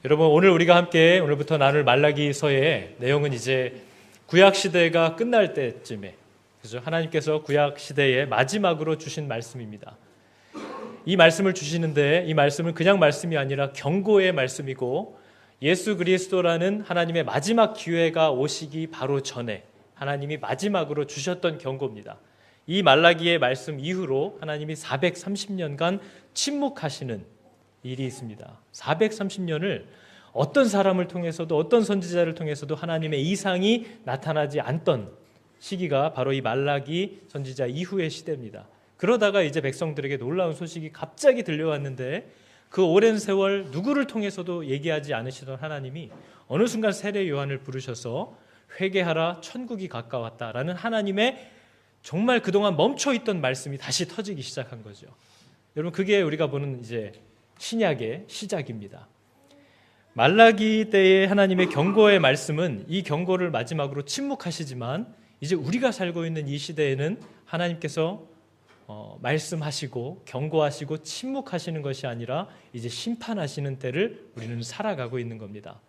여러분, 오늘 우리가 함께 오늘부터 나눌 말라기서의 내용은 이제 구약 시대가 끝날 때쯤에, 그죠? 하나님께서 구약 시대의 마지막으로 주신 말씀입니다. 이 말씀을 주시는데 이 말씀은 그냥 말씀이 아니라 경고의 말씀이고, 예수 그리스도라는 하나님의 마지막 기회가 오시기 바로 전에 하나님이 마지막으로 주셨던 경고입니다. 이 말라기의 말씀 이후로 하나님이 430년간 침묵하시는 일이 있습니다. 430년을 어떤 사람을 통해서도 어떤 선지자를 통해서도 하나님의 이상이 나타나지 않던 시기가 바로 이 말라기 선지자 이후의 시대입니다. 그러다가 이제 백성들에게 놀라운 소식이 갑자기 들려왔는데, 그 오랜 세월 누구를 통해서도 얘기하지 않으시던 하나님이 어느 순간 세례 요한을 부르셔서 회개하라, 천국이 가까웠다라는 하나님의 정말 그동안 멈춰있던 말씀이 다시 터지기 시작한 거죠. 여러분, 그게 우리가 보는 이제 신약의 시작입니다. 말라기 때의 하나님의 경고의 말씀은 이 경고를 마지막으로 침묵하시지만, 이제 우리가 살고 있는 이 시대에는 하나님께서 말씀하시고 경고하시고 침묵하시는 것이 아니라 이제 심판하시는 때를 우리는 살아가고 있는 겁니다.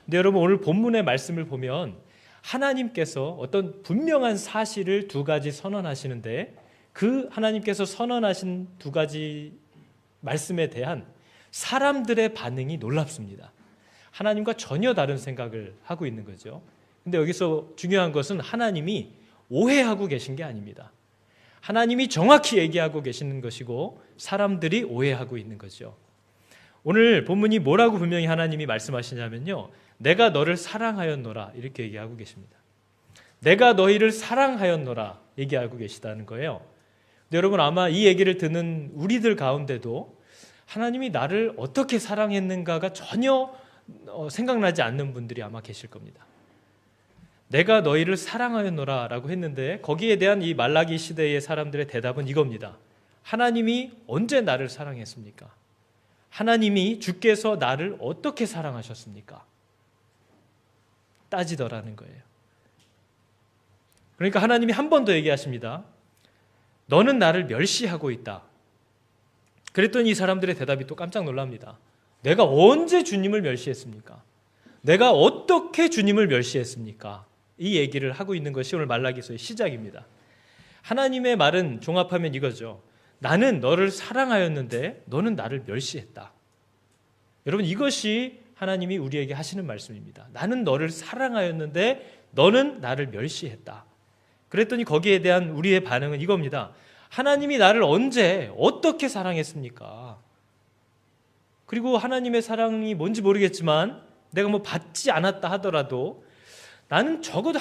근데 여러분, 오늘 본문의 말씀을 보면 하나님께서 어떤 분명한 사실을 두 가지 선언하시는데, 그 하나님께서 선언하신 두 가지 말씀에 대한 사람들의 반응이 놀랍습니다. 하나님과 전혀 다른 생각을 하고 있는 거죠. 근데 여기서 중요한 것은 하나님이 오해하고 계신 게 아닙니다. 하나님이 정확히 얘기하고 계시는 것이고 사람들이 오해하고 있는 거죠. 오늘 본문이 뭐라고 분명히 하나님이 말씀하시냐면요, 내가 너를 사랑하였노라, 이렇게 얘기하고 계십니다. 내가 너희를 사랑하였노라 얘기하고 계시다는 거예요. 근데 여러분, 아마 이 얘기를 듣는 우리들 가운데도 하나님이 나를 어떻게 사랑했는가가 전혀 생각나지 않는 분들이 아마 계실 겁니다. 내가 너희를 사랑하였노라 라고 했는데, 거기에 대한 이 말라기 시대의 사람들의 대답은 이겁니다. 하나님이 언제 나를 사랑했습니까? 하나님이 주께서 나를 어떻게 사랑하셨습니까? 따지더라는 거예요. 그러니까 하나님이 한 번 더 얘기하십니다. 너는 나를 멸시하고 있다. 그랬더니 이 사람들의 대답이 또 깜짝 놀랍니다. 내가 언제 주님을 멸시했습니까? 내가 어떻게 주님을 멸시했습니까? 이 얘기를 하고 있는 것이 오늘 말라기서의 시작입니다. 하나님의 말은 종합하면 이거죠. 나는 너를 사랑하였는데 너는 나를 멸시했다. 여러분, 이것이 하나님이 우리에게 하시는 말씀입니다. 나는 너를 사랑하였는데 너는 나를 멸시했다. 그랬더니 거기에 대한 우리의 반응은 이겁니다. 하나님이 나를 언제 어떻게 사랑했습니까? 그리고 하나님의 사랑이 뭔지 모르겠지만 내가 뭐 받지 않았다 하더라도 나는 적어도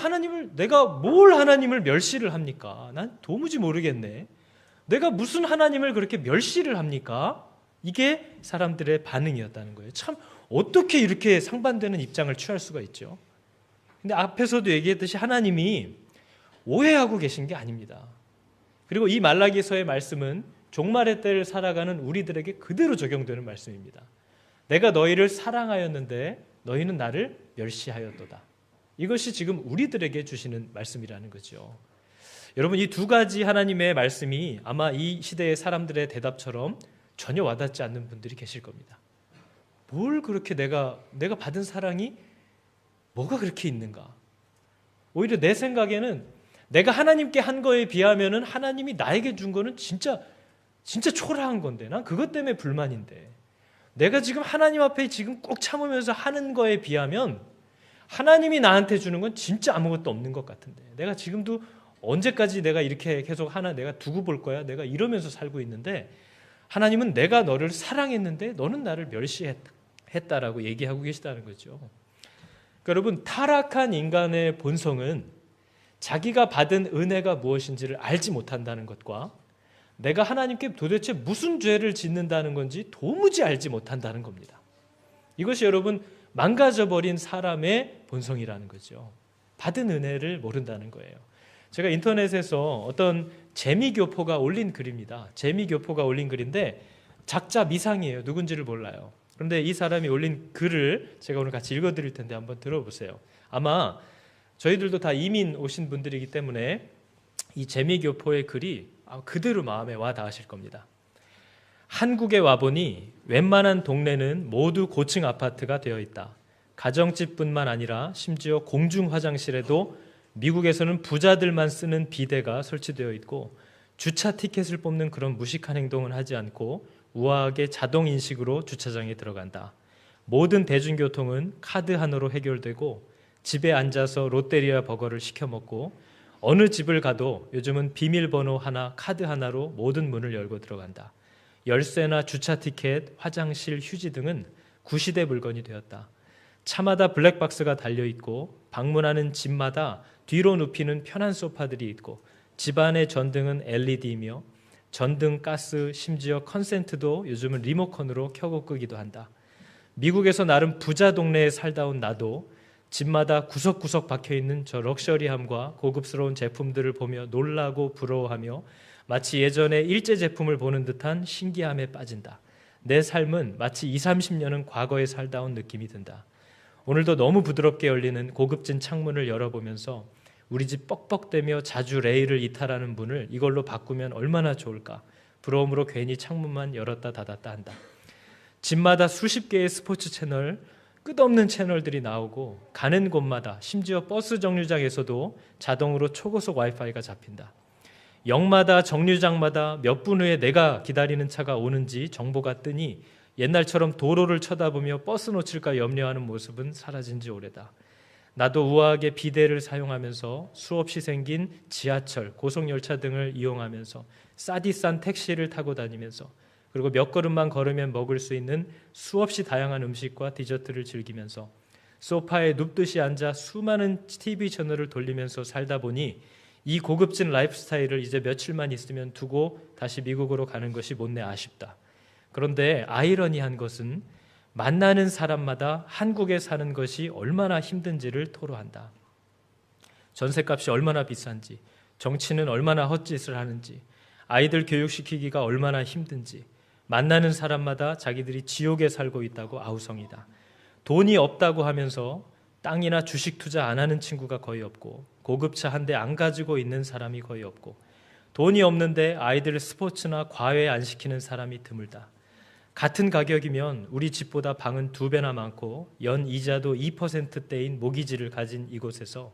내가 뭘 하나님을 멸시를 합니까? 난 도무지 모르겠네. 내가 무슨 하나님을 그렇게 멸시를 합니까? 이게 사람들의 반응이었다는 거예요. 참, 어떻게 이렇게 상반되는 입장을 취할 수가 있죠? 근데 앞에서도 얘기했듯이 하나님이 오해하고 계신 게 아닙니다. 그리고 이 말라기서의 말씀은 종말의 때를 살아가는 우리들에게 그대로 적용되는 말씀입니다. 내가 너희를 사랑하였는데 너희는 나를 멸시하였도다. 이것이 지금 우리들에게 주시는 말씀이라는 거죠. 여러분, 이 두 가지 하나님의 말씀이 아마 이 시대의 사람들의 대답처럼 전혀 와닿지 않는 분들이 계실 겁니다. 뭘 그렇게 내가 받은 사랑이 뭐가 그렇게 있는가? 오히려 내 생각에는 내가 하나님께 한 거에 비하면은 하나님이 나에게 준 거는 진짜 초라한 건데, 난 그것 때문에 불만인데, 내가 지금 하나님 앞에 지금 꼭 참으면서 하는 거에 비하면 하나님이 나한테 주는 건 진짜 아무것도 없는 것 같은데, 내가 지금도 언제까지 내가 이렇게 계속 내가 두고 볼 거야? 내가 이러면서 살고 있는데, 하나님은 내가 너를 사랑했는데 너는 나를 멸시했다라고 얘기하고 계시다는 거죠. 그러니까 여러분, 타락한 인간의 본성은 자기가 받은 은혜가 무엇인지를 알지 못한다는 것과 내가 하나님께 도대체 무슨 죄를 짓는다는 건지 도무지 알지 못한다는 겁니다. 이것이 여러분, 망가져버린 사람의 본성이라는 거죠. 받은 은혜를 모른다는 거예요. 제가 인터넷에서 어떤 재미교포가 올린 글입니다. 재미교포가 올린 글인데 작자 미상이에요. 누군지를 몰라요. 그런데 이 사람이 올린 글을 제가 오늘 같이 읽어드릴 텐데 한번 들어보세요. 아마 저희들도 다 이민 오신 분들이기 때문에 이 재미교포의 글이 그대로 마음에 와 닿으실 겁니다. 한국에 와보니 웬만한 동네는 모두 고층 아파트가 되어 있다. 가정집뿐만 아니라 심지어 공중 화장실에도 미국에서는 부자들만 쓰는 비데가 설치되어 있고 주차 티켓을 뽑는 그런 무식한 행동은 하지 않고 우아하게 자동 인식으로 주차장에 들어간다. 모든 대중교통은 카드 하나로 해결되고 집에 앉아서 롯데리아 버거를 시켜 먹고 어느 집을 가도 요즘은 비밀번호 하나, 카드 하나로 모든 문을 열고 들어간다. 열쇠나 주차 티켓, 화장실, 휴지 등은 구시대 물건이 되었다. 차마다 블랙박스가 달려있고 방문하는 집마다 뒤로 눕히는 편한 소파들이 있고 집안의 전등은 LED이며 전등, 가스, 심지어 컨센트도 요즘은 리모컨으로 켜고 끄기도 한다. 미국에서 나름 부자 동네에 살다 온 나도 집마다 구석구석 박혀있는 저 럭셔리함과 고급스러운 제품들을 보며 놀라고 부러워하며 마치 예전에 일제 제품을 보는 듯한 신기함에 빠진다. 내 삶은 마치 20, 30년은 과거에 살다 온 느낌이 든다. 오늘도 너무 부드럽게 열리는 고급진 창문을 열어보면서 우리 집 뻑뻑대며 자주 레일을 이탈하는 문을 이걸로 바꾸면 얼마나 좋을까. 부러움으로 괜히 창문만 열었다 닫았다 한다. 집마다 수십 개의 스포츠 채널, 끝없는 채널들이 나오고 가는 곳마다 심지어 버스 정류장에서도 자동으로 초고속 와이파이가 잡힌다. 역마다 정류장마다 몇 분 후에 내가 기다리는 차가 오는지 정보가 뜨니 옛날처럼 도로를 쳐다보며 버스 놓칠까 염려하는 모습은 사라진 지 오래다. 나도 우아하게 비데를 사용하면서 수없이 생긴 지하철, 고속열차 등을 이용하면서 싸디 싼 택시를 타고 다니면서 그리고 몇 걸음만 걸으면 먹을 수 있는 수없이 다양한 음식과 디저트를 즐기면서 소파에 눕듯이 앉아 수많은 TV 채널을 돌리면서 살다 보니 이 고급진 라이프 스타일을 이제 며칠만 있으면 두고 다시 미국으로 가는 것이 못내 아쉽다. 그런데 아이러니한 것은 만나는 사람마다 한국에 사는 것이 얼마나 힘든지를 토로한다. 전셋값이 얼마나 비싼지, 정치는 얼마나 헛짓을 하는지, 아이들 교육시키기가 얼마나 힘든지, 만나는 사람마다 자기들이 지옥에 살고 있다고 아우성이다. 돈이 없다고 하면서 땅이나 주식 투자 안 하는 친구가 거의 없고 고급차 한 대 안 가지고 있는 사람이 거의 없고 돈이 없는데 아이들 스포츠나 과외 안 시키는 사람이 드물다. 같은 가격이면 우리 집보다 방은 2배나 많고 연 이자도 2%대인 모기지를 가진 이곳에서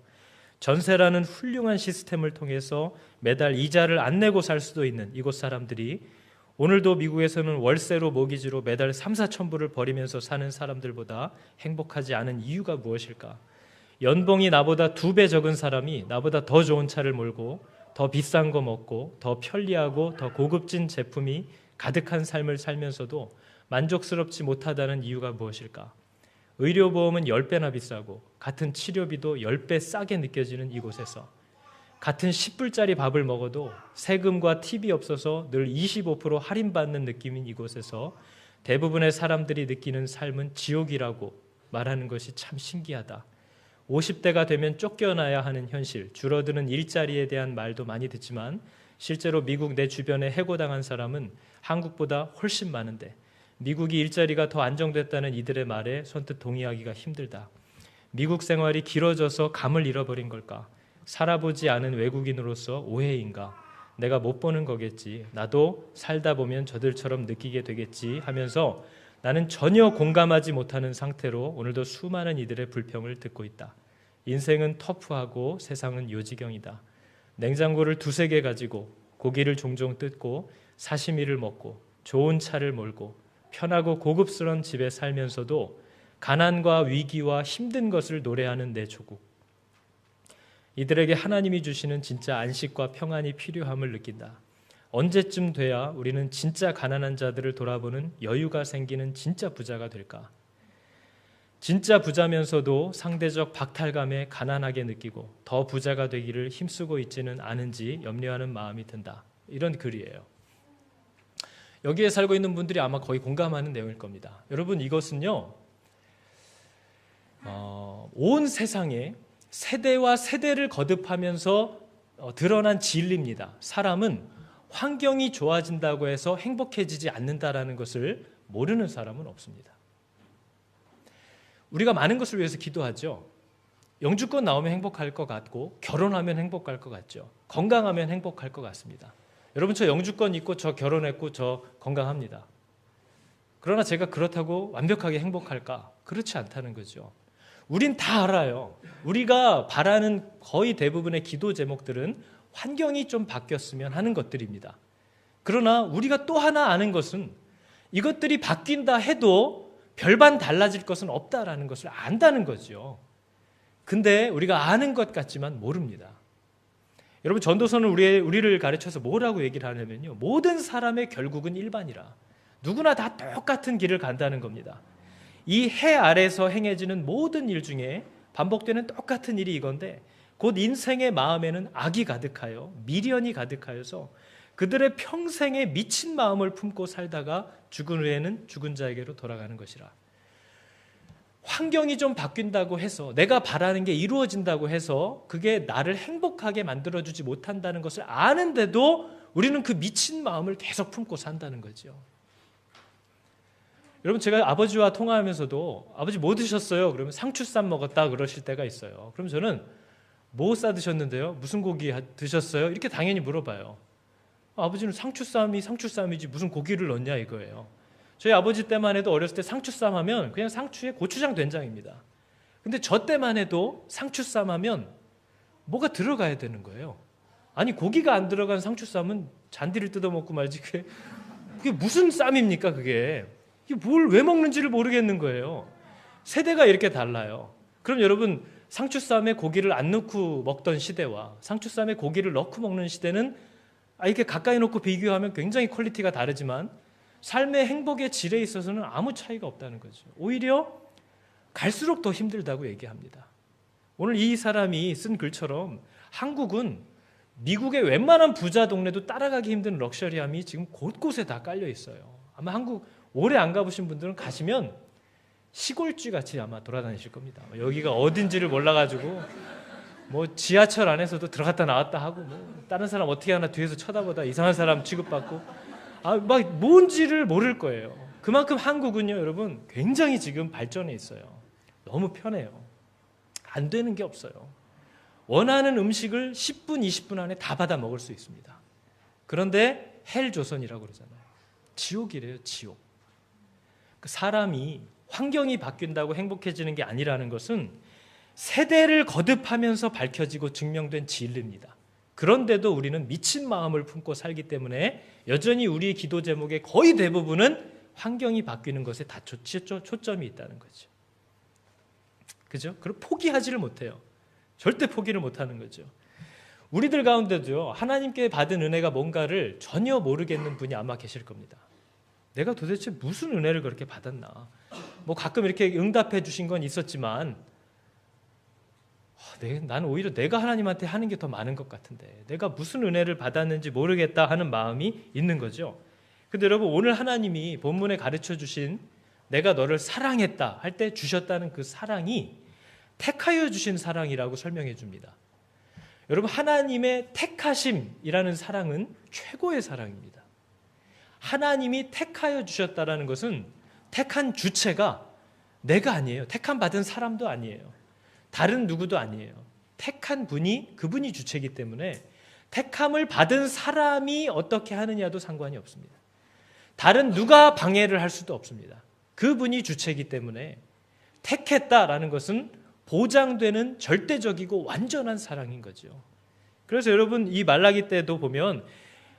전세라는 훌륭한 시스템을 통해서 매달 이자를 안 내고 살 수도 있는 이곳 사람들이 오늘도 미국에서는 월세로 모기지로 매달 3, 4천 불을 벌이면서 사는 사람들보다 행복하지 않은 이유가 무엇일까? 연봉이 나보다 2배 적은 사람이 나보다 더 좋은 차를 몰고 더 비싼 거 먹고 더 편리하고 더 고급진 제품이 가득한 삶을 살면서도 만족스럽지 못하다는 이유가 무엇일까? 의료보험은 10배나 비싸고 같은 치료비도 10배 싸게 느껴지는 이곳에서 같은 10불짜리 밥을 먹어도 세금과 팁이 없어서 늘 25% 할인받는 느낌인 이곳에서 대부분의 사람들이 느끼는 삶은 지옥이라고 말하는 것이 참 신기하다. 50대가 되면 쫓겨나야 하는 현실, 줄어드는 일자리에 대한 말도 많이 듣지만 실제로 미국 내 주변에 해고당한 사람은 한국보다 훨씬 많은데 미국이 일자리가 더 안정됐다는 이들의 말에 선뜻 동의하기가 힘들다. 미국 생활이 길어져서 감을 잃어버린 걸까? 살아보지 않은 외국인으로서 오해인가? 내가 못 보는 거겠지. 나도 살다 보면 저들처럼 느끼게 되겠지 하면서 나는 전혀 공감하지 못하는 상태로 오늘도 수많은 이들의 불평을 듣고 있다. 인생은 터프하고 세상은 요지경이다. 냉장고를 2-3개 가지고 고기를 종종 뜯고 사시미를 먹고 좋은 차를 몰고 편하고 고급스러운 집에 살면서도 가난과 위기와 힘든 것을 노래하는 내 조국. 이들에게 하나님이 주시는 진짜 안식과 평안이 필요함을 느낀다. 언제쯤 돼야 우리는 진짜 가난한 자들을 돌아보는 여유가 생기는 진짜 부자가 될까? 진짜 부자면서도 상대적 박탈감에 가난하게 느끼고 더 부자가 되기를 힘쓰고 있지는 않은지 염려하는 마음이 든다. 이런 글이에요. 여기에 살고 있는 분들이 아마 거의 공감하는 내용일 겁니다. 여러분, 이것은요, 온 세상에 세대와 세대를 거듭하면서 드러난 진리입니다. 사람은 환경이 좋아진다고 해서 행복해지지 않는다라는 것을 모르는 사람은 없습니다. 우리가 많은 것을 위해서 기도하죠. 영주권 나오면 행복할 것 같고 결혼하면 행복할 것 같죠. 건강하면 행복할 것 같습니다. 여러분, 저 영주권 있고 저 결혼했고 저 건강합니다. 그러나 제가 그렇다고 완벽하게 행복할까? 그렇지 않다는 거죠. 우린 다 알아요. 우리가 바라는 거의 대부분의 기도 제목들은 환경이 좀 바뀌었으면 하는 것들입니다. 그러나 우리가 또 하나 아는 것은 이것들이 바뀐다 해도 별반 달라질 것은 없다라는 것을 안다는 거죠. 근데 우리가 아는 것 같지만 모릅니다. 여러분, 전도서는 우리를 가르쳐서 뭐라고 얘기를 하냐면요, 모든 사람의 결국은 일반이라. 누구나 다 똑같은 길을 간다는 겁니다. 이 해 아래서 행해지는 모든 일 중에 반복되는 똑같은 일이 이건데, 곧 인생의 마음에는 악이 가득하여 미련이 가득하여서 그들의 평생에 미친 마음을 품고 살다가 죽은 후에는 죽은 자에게로 돌아가는 것이라. 환경이 좀 바뀐다고 해서, 내가 바라는 게 이루어진다고 해서 그게 나를 행복하게 만들어주지 못한다는 것을 아는데도 우리는 그 미친 마음을 계속 품고 산다는 거죠. 여러분, 제가 아버지와 통화하면서도 아버지 뭐 드셨어요? 그러면 상추쌈 먹었다 그러실 때가 있어요. 그럼 저는 뭐 싸 드셨는데요? 무슨 고기 드셨어요? 이렇게 당연히 물어봐요. 아버지는 상추쌈이 상추쌈이지 무슨 고기를 넣냐 이거예요. 저희 아버지 때만 해도 어렸을 때 상추쌈 하면 그냥 상추에 고추장 된장입니다. 근데 저 때만 해도 상추쌈 하면 뭐가 들어가야 되는 거예요. 아니, 고기가 안 들어간 상추쌈은 잔디를 뜯어먹고 말지 그게 무슨 쌈입니까 그게. 이게 뭘 왜 먹는지를 모르겠는 거예요. 세대가 이렇게 달라요. 그럼 여러분, 상추쌈에 고기를 안 넣고 먹던 시대와 상추쌈에 고기를 넣고 먹는 시대는 이렇게 가까이 놓고 비교하면 굉장히 퀄리티가 다르지만 삶의 행복의 질에 있어서는 아무 차이가 없다는 거죠. 오히려 갈수록 더 힘들다고 얘기합니다. 오늘 이 사람이 쓴 글처럼 한국은 미국의 웬만한 부자 동네도 따라가기 힘든 럭셔리함이 지금 곳곳에 다 깔려 있어요. 아마 한국 오래 안 가보신 분들은 가시면 시골쥐 같이 아마 돌아다니실 겁니다. 여기가 어딘지를 몰라가지고 뭐 지하철 안에서도 들어갔다 나왔다 하고, 뭐 다른 사람 어떻게 하나 뒤에서 쳐다보다 이상한 사람 취급받고, 막 뭔지를 모를 거예요. 그만큼 한국은요, 여러분, 굉장히 지금 발전해 있어요. 너무 편해요. 안 되는 게 없어요. 원하는 음식을 10분, 20분 안에 다 받아 먹을 수 있습니다. 그런데 헬 조선이라고 그러잖아요. 지옥이래요, 지옥. 사람이 환경이 바뀐다고 행복해지는 게 아니라는 것은 세대를 거듭하면서 밝혀지고 증명된 진리입니다. 그런데도 우리는 미친 마음을 품고 살기 때문에 여전히 우리의 기도 제목의 거의 대부분은 환경이 바뀌는 것에 다 초점이 있다는 거죠. 그죠? 그럼 포기하지를 못해요. 절대 포기를 못하는 거죠. 우리들 가운데도요, 하나님께 받은 은혜가 뭔가를 전혀 모르겠는 분이 아마 계실 겁니다. 내가 도대체 무슨 은혜를 그렇게 받았나? 뭐 가끔 이렇게 응답해 주신 건 있었지만 난 오히려 내가 하나님한테 하는 게 더 많은 것 같은데 내가 무슨 은혜를 받았는지 모르겠다 하는 마음이 있는 거죠. 근데 여러분, 오늘 하나님이 본문에 가르쳐 주신 내가 너를 사랑했다 할 때 주셨다는 그 사랑이 택하여 주신 사랑이라고 설명해 줍니다. 여러분, 하나님의 택하심이라는 사랑은 최고의 사랑입니다. 하나님이 택하여 주셨다라는 것은 택한 주체가 내가 아니에요. 택한 받은 사람도 아니에요. 다른 누구도 아니에요. 택한 분이, 그분이 주체이기 때문에 택함을 받은 사람이 어떻게 하느냐도 상관이 없습니다. 다른 누가 방해를 할 수도 없습니다. 그분이 주체이기 때문에 택했다라는 것은 보장되는 절대적이고 완전한 사랑인 거죠. 그래서 여러분, 이 말라기 때도 보면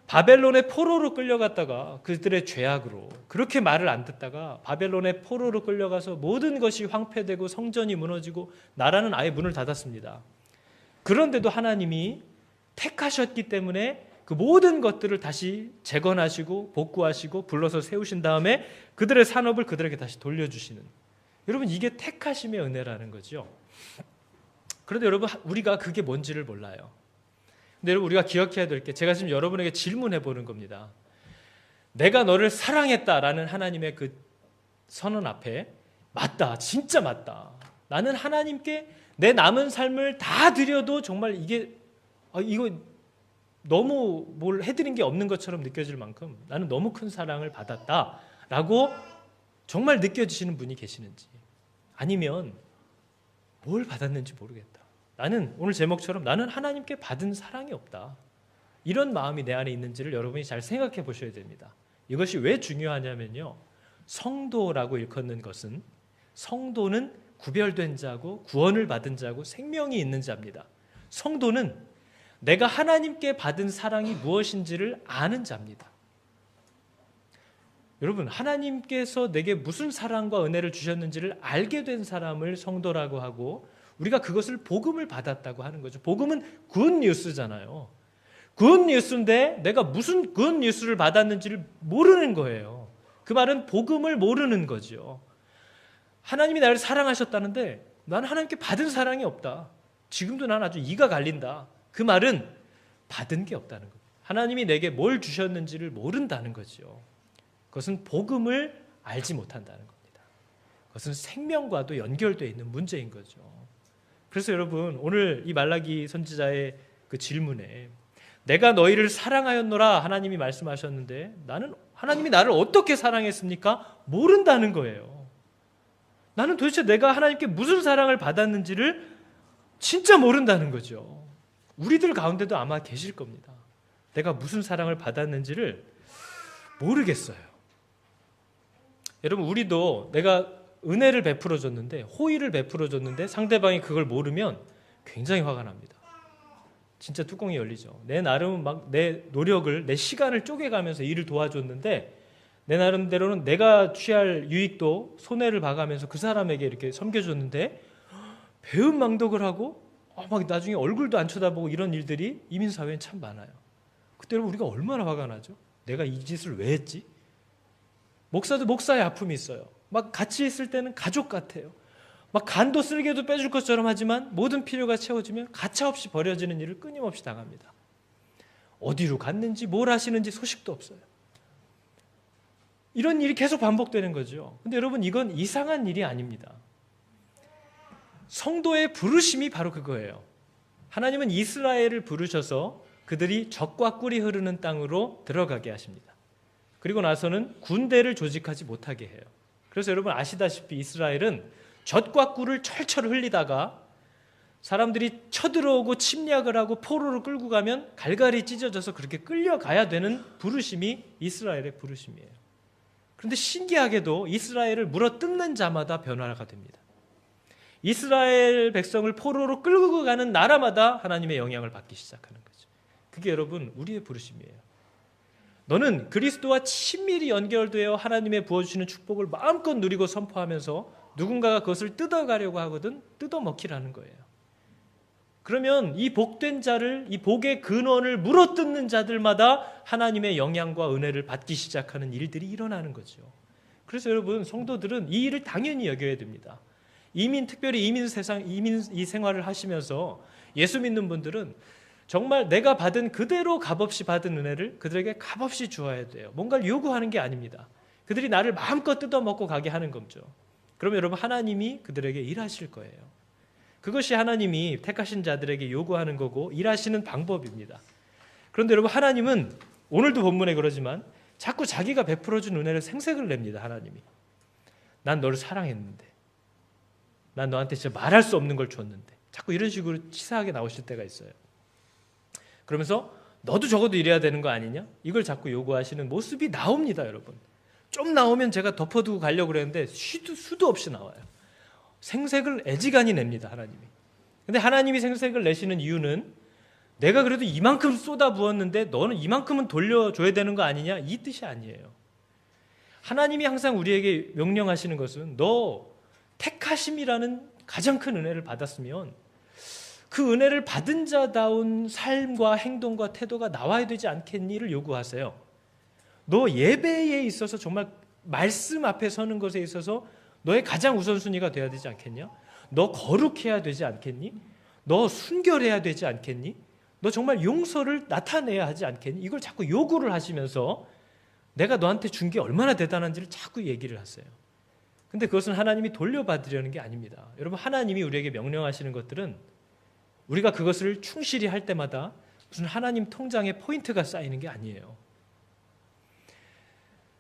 바벨론의 포로로 끌려갔다가 그들의 죄악으로 그렇게 말을 안 듣다가 바벨론의 포로로 끌려가서 모든 것이 황폐되고 성전이 무너지고 나라는 아예 문을 닫았습니다. 그런데도 하나님이 택하셨기 때문에 그 모든 것들을 다시 재건하시고 복구하시고 불러서 세우신 다음에 그들의 산업을 그들에게 다시 돌려주시는, 여러분, 이게 택하심의 은혜라는 거죠. 그런데 여러분, 우리가 그게 뭔지를 몰라요. 근데 여러분, 우리가 기억해야 될 게, 제가 지금 여러분에게 질문해 보는 겁니다. 내가 너를 사랑했다라는 하나님의 그 선언 앞에 맞다, 진짜 맞다. 나는 하나님께 내 남은 삶을 다 드려도 정말 이거 너무 뭘 해드린 게 없는 것처럼 느껴질 만큼 나는 너무 큰 사랑을 받았다라고 정말 느껴지시는 분이 계시는지, 아니면 뭘 받았는지 모르겠다. 나는 오늘 제목처럼 나는 하나님께 받은 사랑이 없다. 이런 마음이 내 안에 있는지를 여러분이 잘 생각해 보셔야 됩니다. 이것이 왜 중요하냐면요, 성도라고 일컫는 것은, 성도는 구별된 자고 구원을 받은 자고 생명이 있는 자입니다. 성도는 내가 하나님께 받은 사랑이 무엇인지를 아는 자입니다. 여러분, 하나님께서 내게 무슨 사랑과 은혜를 주셨는지를 알게 된 사람을 성도라고 하고, 우리가 그것을 복음을 받았다고 하는 거죠. 복음은 굿뉴스잖아요. 굿뉴스인데 내가 무슨 굿뉴스를 받았는지를 모르는 거예요. 그 말은 복음을 모르는 거죠. 하나님이 나를 사랑하셨다는데 나는 하나님께 받은 사랑이 없다. 지금도 난 아주 이가 갈린다. 그 말은 받은 게 없다는 겁니다. 하나님이 내게 뭘 주셨는지를 모른다는 거죠. 그것은 복음을 알지 못한다는 겁니다. 그것은 생명과도 연결되어 있는 문제인 거죠. 그래서 여러분, 오늘 이 말라기 선지자의 그 질문에 내가 너희를 사랑하였노라 하나님이 말씀하셨는데 나는 하나님이 나를 어떻게 사랑했습니까? 모른다는 거예요. 나는 도대체 내가 하나님께 무슨 사랑을 받았는지를 진짜 모른다는 거죠. 우리들 가운데도 아마 계실 겁니다. 내가 무슨 사랑을 받았는지를 모르겠어요. 여러분, 우리도 내가 은혜를 베풀어 줬는데, 호의를 베풀어 줬는데 상대방이 그걸 모르면 굉장히 화가 납니다. 진짜 뚜껑이 열리죠. 내 나름 막 내 노력을, 내 시간을 쪼개가면서 일을 도와줬는데 내 나름대로는 내가 취할 유익도 손해를 봐가면서 그 사람에게 이렇게 섬겨줬는데 배은망덕을 하고 막 나중에 얼굴도 안 쳐다보고 이런 일들이 이민사회엔 참 많아요. 그때 우리가 얼마나 화가 나죠? 내가 이 짓을 왜 했지? 목사도 목사의 아픔이 있어요. 막 같이 있을 때는 가족 같아요. 막 간도 쓸개도 빼줄 것처럼 하지만 모든 필요가 채워지면 가차없이 버려지는 일을 끊임없이 당합니다. 어디로 갔는지 뭘 하시는지 소식도 없어요. 이런 일이 계속 반복되는 거죠. 근데 여러분, 이건 이상한 일이 아닙니다. 성도의 부르심이 바로 그거예요. 하나님은 이스라엘을 부르셔서 그들이 젖과 꿀이 흐르는 땅으로 들어가게 하십니다. 그리고 나서는 군대를 조직하지 못하게 해요. 그래서 여러분 아시다시피 이스라엘은 젖과 꿀을 철철 흘리다가 사람들이 쳐들어오고 침략을 하고 포로로 끌고 가면 갈갈이 찢어져서 그렇게 끌려가야 되는 부르심이 이스라엘의 부르심이에요. 그런데 신기하게도 이스라엘을 물어뜯는 자마다 변화가 됩니다. 이스라엘 백성을 포로로 끌고 가는 나라마다 하나님의 영향을 받기 시작하는 거죠. 그게 여러분 우리의 부르심이에요. 너는 그리스도와 친밀히 연결되어 하나님의 부어주시는 축복을 마음껏 누리고 선포하면서 누군가가 그것을 뜯어가려고 하거든 뜯어먹히라는 거예요. 그러면 이 복된 자를, 이 복의 근원을 물어뜯는 자들마다 하나님의 영향과 은혜를 받기 시작하는 일들이 일어나는 거죠. 그래서 여러분 성도들은 이 일을 당연히 여겨야 됩니다. 특별히 이민 이 생활을 하시면서 예수 믿는 분들은 정말 내가 받은 그대로 값없이 받은 은혜를 그들에게 값없이 주어야 돼요. 뭔가를 요구하는 게 아닙니다. 그들이 나를 마음껏 뜯어먹고 가게 하는 거죠. 그러면 여러분 하나님이 그들에게 일하실 거예요. 그것이 하나님이 택하신 자들에게 요구하는 거고 일하시는 방법입니다. 그런데 여러분 하나님은 오늘도 본문에 그러지만 자꾸 자기가 베풀어준 은혜를 생색을 냅니다. 하나님이. 난 너를 사랑했는데, 난 너한테 진짜 말할 수 없는 걸 줬는데, 자꾸 이런 식으로 치사하게 나오실 때가 있어요. 그러면서 너도 적어도 이래야 되는 거 아니냐? 이걸 자꾸 요구하시는 모습이 나옵니다. 여러분. 좀 나오면 제가 덮어두고 가려고 그랬는데 수도 없이 나와요. 생색을 애지간히 냅니다. 하나님이. 근데 하나님이 생색을 내시는 이유는 내가 그래도 이만큼 쏟아부었는데 너는 이만큼은 돌려줘야 되는 거 아니냐? 이 뜻이 아니에요. 하나님이 항상 우리에게 명령하시는 것은 너 택하심이라는 가장 큰 은혜를 받았으면 그 은혜를 받은 자다운 삶과 행동과 태도가 나와야 되지 않겠니를 요구하세요. 너 예배에 있어서 정말 말씀 앞에 서는 것에 있어서 너의 가장 우선순위가 돼야 되지 않겠냐? 너 거룩해야 되지 않겠니? 너 순결해야 되지 않겠니? 너 정말 용서를 나타내야 하지 않겠니? 이걸 자꾸 요구를 하시면서 내가 너한테 준 게 얼마나 대단한지를 자꾸 얘기를 하세요. 근데 그것은 하나님이 돌려받으려는 게 아닙니다. 여러분 하나님이 우리에게 명령하시는 것들은 우리가 그것을 충실히 할 때마다 무슨 하나님 통장에 포인트가 쌓이는 게 아니에요.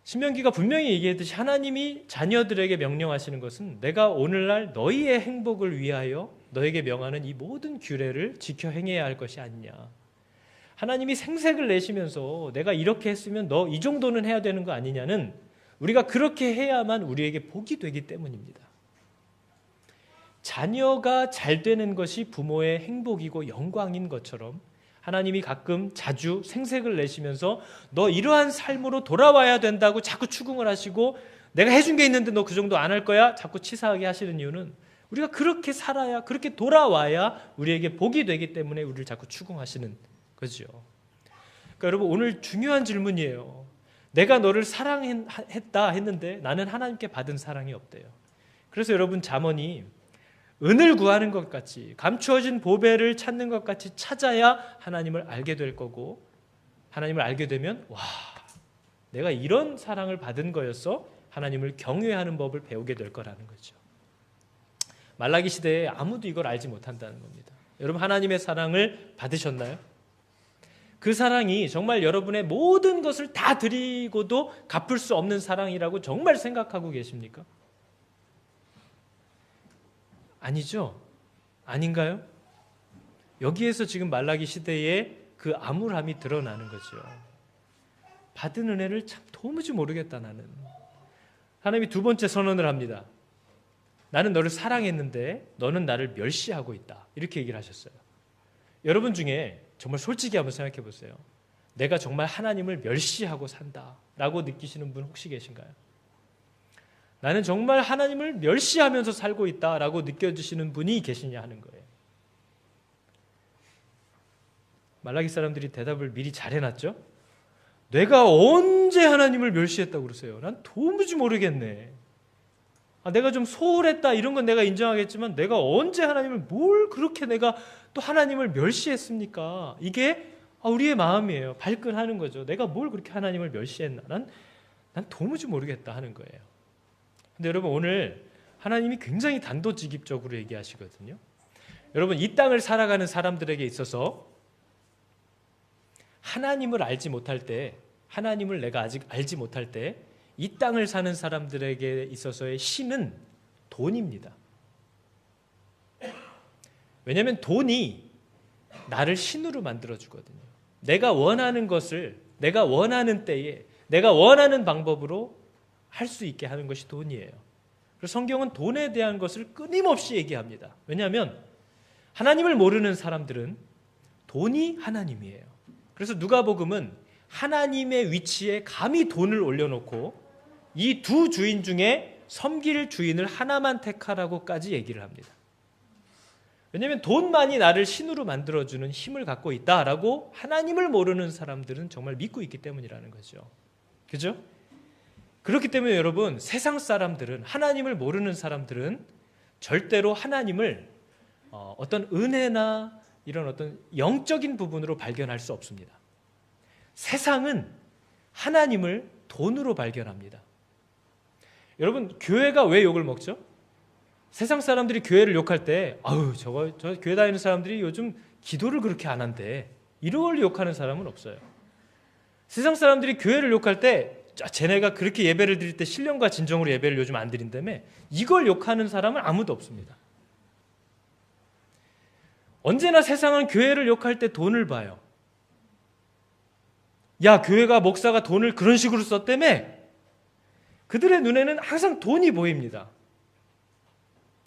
신명기가 분명히 얘기했듯이 하나님이 자녀들에게 명령하시는 것은 내가 오늘날 너희의 행복을 위하여 너에게 명하는 이 모든 규례를 지켜 행해야 할 것이 아니냐. 하나님이 생색을 내시면서 내가 이렇게 했으면 너 이 정도는 해야 되는 거 아니냐는 우리가 그렇게 해야만 우리에게 복이 되기 때문입니다. 자녀가 잘 되는 것이 부모의 행복이고 영광인 것처럼 하나님이 가끔 자주 생색을 내시면서 너 이러한 삶으로 돌아와야 된다고 자꾸 추궁을 하시고 내가 해준 게 있는데 너 그 정도 안 할 거야? 자꾸 치사하게 하시는 이유는 우리가 그렇게 살아야, 그렇게 돌아와야 우리에게 복이 되기 때문에 우리를 자꾸 추궁하시는 거죠. 그러니까 여러분, 오늘 중요한 질문이에요. 내가 너를 사랑했다 했는데 나는 하나님께 받은 사랑이 없대요. 그래서 여러분, 잠언이 은을 구하는 것 같이, 감추어진 보배를 찾는 것 같이 찾아야 하나님을 알게 될 거고, 하나님을 알게 되면 와, 내가 이런 사랑을 받은 거였어? 하나님을 경외하는 법을 배우게 될 거라는 거죠. 말라기 시대에 아무도 이걸 알지 못한다는 겁니다. 여러분, 하나님의 사랑을 받으셨나요? 그 사랑이 정말 여러분의 모든 것을 다 드리고도 갚을 수 없는 사랑이라고 정말 생각하고 계십니까? 아니죠? 아닌가요? 여기에서 지금 말라기 시대의 그 암울함이 드러나는 거죠. 받은 은혜를 참 도무지 모르겠다 나는. 하나님이 두 번째 선언을 합니다. 나는 너를 사랑했는데 너는 나를 멸시하고 있다. 이렇게 얘기를 하셨어요. 여러분 중에 정말 솔직히 한번 생각해 보세요. 내가 정말 하나님을 멸시하고 산다라고 느끼시는 분 혹시 계신가요? 나는 정말 하나님을 멸시하면서 살고 있다라고 느껴지시는 분이 계시냐 하는 거예요. 말라기 사람들이 대답을 미리 잘 해놨죠? 내가 언제 하나님을 멸시했다고 그러세요? 난 도무지 모르겠네. 내가 좀 소홀했다 이런 건 내가 인정하겠지만 내가 언제 하나님을 뭘 그렇게 내가 또 하나님을 멸시했습니까? 이게 우리의 마음이에요. 발끈하는 거죠. 내가 뭘 그렇게 하나님을 멸시했나? 난 도무지 모르겠다 하는 거예요. 근데 여러분, 오늘 하나님이 굉장히 단도직입적으로 얘기하시거든요. 여러분, 이 땅을 살아가는 사람들에게 있어서 하나님을 알지 못할 때, 하나님을 내가 아직 알지 못할 때 이 땅을 사는 사람들에게 있어서의 신은 돈입니다. 왜냐하면 돈이 나를 신으로 만들어주거든요. 내가 원하는 것을 내가 원하는 때에 내가 원하는 방법으로 할 수 있게 하는 것이 돈이에요. 그래서 성경은 돈에 대한 것을 끊임없이 얘기합니다. 왜냐하면 하나님을 모르는 사람들은 돈이 하나님이에요. 그래서 누가복음은 하나님의 위치에 감히 돈을 올려놓고 이 두 주인 중에 섬길 주인을 하나만 택하라고까지 얘기를 합니다. 왜냐하면 돈만이 나를 신으로 만들어주는 힘을 갖고 있다라고 하나님을 모르는 사람들은 정말 믿고 있기 때문이라는 거죠. 그죠? 그렇기 때문에 여러분, 세상 사람들은, 하나님을 모르는 사람들은 절대로 하나님을 어떤 은혜나 이런 어떤 영적인 부분으로 발견할 수 없습니다. 세상은 하나님을 돈으로 발견합니다. 여러분, 교회가 왜 욕을 먹죠? 세상 사람들이 교회를 욕할 때 저 교회 다니는 사람들이 요즘 기도를 그렇게 안 한대, 이걸 욕하는 사람은 없어요. 세상 사람들이 교회를 욕할 때 쟤네가 그렇게 예배를 드릴 때 신령과 진정으로 예배를 요즘 안 드린다며, 이걸 욕하는 사람은 아무도 없습니다. 언제나 세상은 교회를 욕할 때 돈을 봐요. 야, 교회가 목사가 돈을 그런 식으로 썼다며? 그들의 눈에는 항상 돈이 보입니다.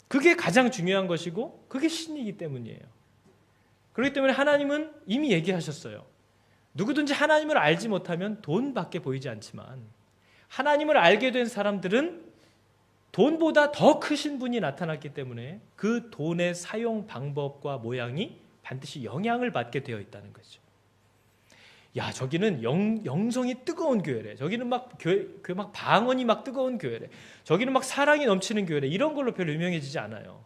그게 가장 중요한 것이고 그게 신이기 때문이에요. 그렇기 때문에 하나님은 이미 얘기하셨어요. 누구든지 하나님을 알지 못하면 돈밖에 보이지 않지만 하나님을 알게 된 사람들은 돈보다 더 크신 분이 나타났기 때문에 그 돈의 사용 방법과 모양이 반드시 영향을 받게 되어 있다는 거죠. 야, 저기는 영성이 뜨거운 교회래. 저기는 막 교회 막 방언이 막 뜨거운 교회래. 저기는 막 사랑이 넘치는 교회래. 이런 걸로 별로 유명해지지 않아요.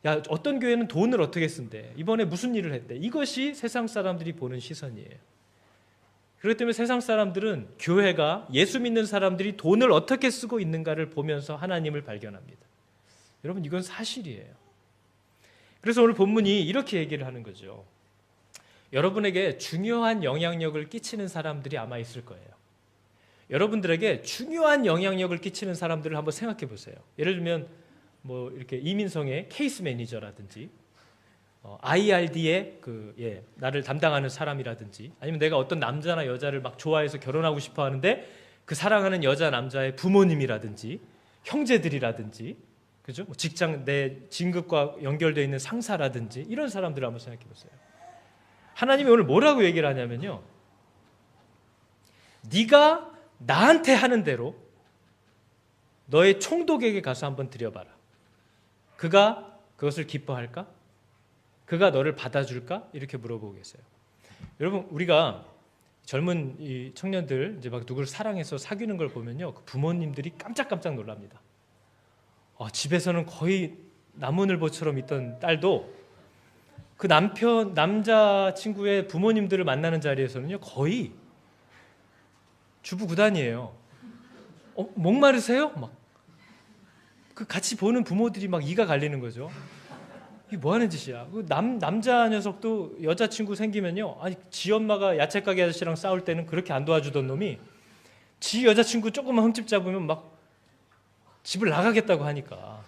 야, 어떤 교회는 돈을 어떻게 쓴대. 이번에 무슨 일을 했대. 이것이 세상 사람들이 보는 시선이에요. 그렇기 때문에 세상 사람들은 교회가, 예수 믿는 사람들이 돈을 어떻게 쓰고 있는가를 보면서 하나님을 발견합니다. 여러분, 이건 사실이에요. 그래서 오늘 본문이 이렇게 얘기를 하는 거죠. 여러분에게 중요한 영향력을 끼치는 사람들이 아마 있을 거예요. 여러분들에게 중요한 영향력을 끼치는 사람들을 한번 생각해 보세요. 예를 들면 뭐 이렇게 이민성의 케이스 매니저라든지 IRD의 나를 담당하는 사람이라든지, 아니면 내가 어떤 남자나 여자를 막 좋아해서 결혼하고 싶어 하는데 그 사랑하는 여자 남자의 부모님이라든지 형제들이라든지, 그죠? 직장 내 진급과 연결되어 있는 상사라든지 이런 사람들을 한번 생각해 보세요. 하나님이 오늘 뭐라고 얘기를 하냐면요, 네가 나한테 하는 대로 너의 총독에게 가서 한번 드려봐라. 그가 그것을 기뻐할까? 그가 너를 받아줄까? 이렇게 물어보고 계세요. 여러분, 우리가 젊은 이 청년들 이제 막 누구를 사랑해서 사귀는 걸 보면요, 그 부모님들이 깜짝깜짝 놀랍니다. 집에서는 거의 나무늘보처럼 있던 딸도 그 남자친구의 부모님들을 만나는 자리에서는요, 거의 주부구단이에요. 목마르세요? 막 그 같이 보는 부모들이 막 이가 갈리는 거죠. 이게 뭐 하는 짓이야? 그 남자 녀석도 여자친구 생기면요, 아니 지 엄마가 야채 가게 아저씨랑 싸울 때는 그렇게 안 도와주던 놈이 지 여자친구 조금만 흠집 잡으면 막 집을 나가겠다고 하니까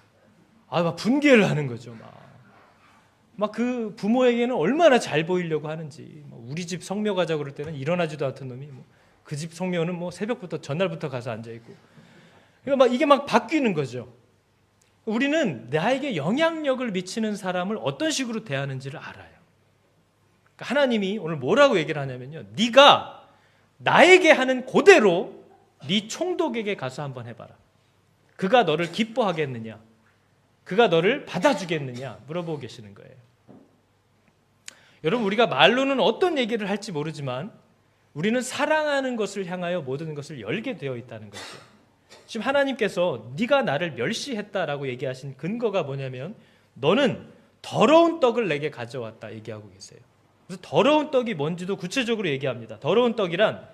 막 분개를 하는 거죠. 막 그 부모에게는 얼마나 잘 보이려고 하는지. 우리 집 성묘 가자 그럴 때는 일어나지도 않던 놈이 그 집 성묘는 새벽부터 전날부터 가서 앉아 있고. 그러니까 이게 막 바뀌는 거죠. 우리는 나에게 영향력을 미치는 사람을 어떤 식으로 대하는지를 알아요. 그러니까 하나님이 오늘 뭐라고 얘기를 하냐면요, 네가 나에게 하는 그대로 네 총독에게 가서 한번 해봐라. 그가 너를 기뻐하겠느냐, 그가 너를 받아주겠느냐 물어보고 계시는 거예요. 여러분, 우리가 말로는 어떤 얘기를 할지 모르지만 우리는 사랑하는 것을 향하여 모든 것을 열게 되어 있다는 거죠. 지금 하나님께서 네가 나를 멸시했다라고 얘기하신 근거가 뭐냐면, 너는 더러운 떡을 내게 가져왔다 얘기하고 계세요. 그래서 더러운 떡이 뭔지도 구체적으로 얘기합니다. 더러운 떡이란,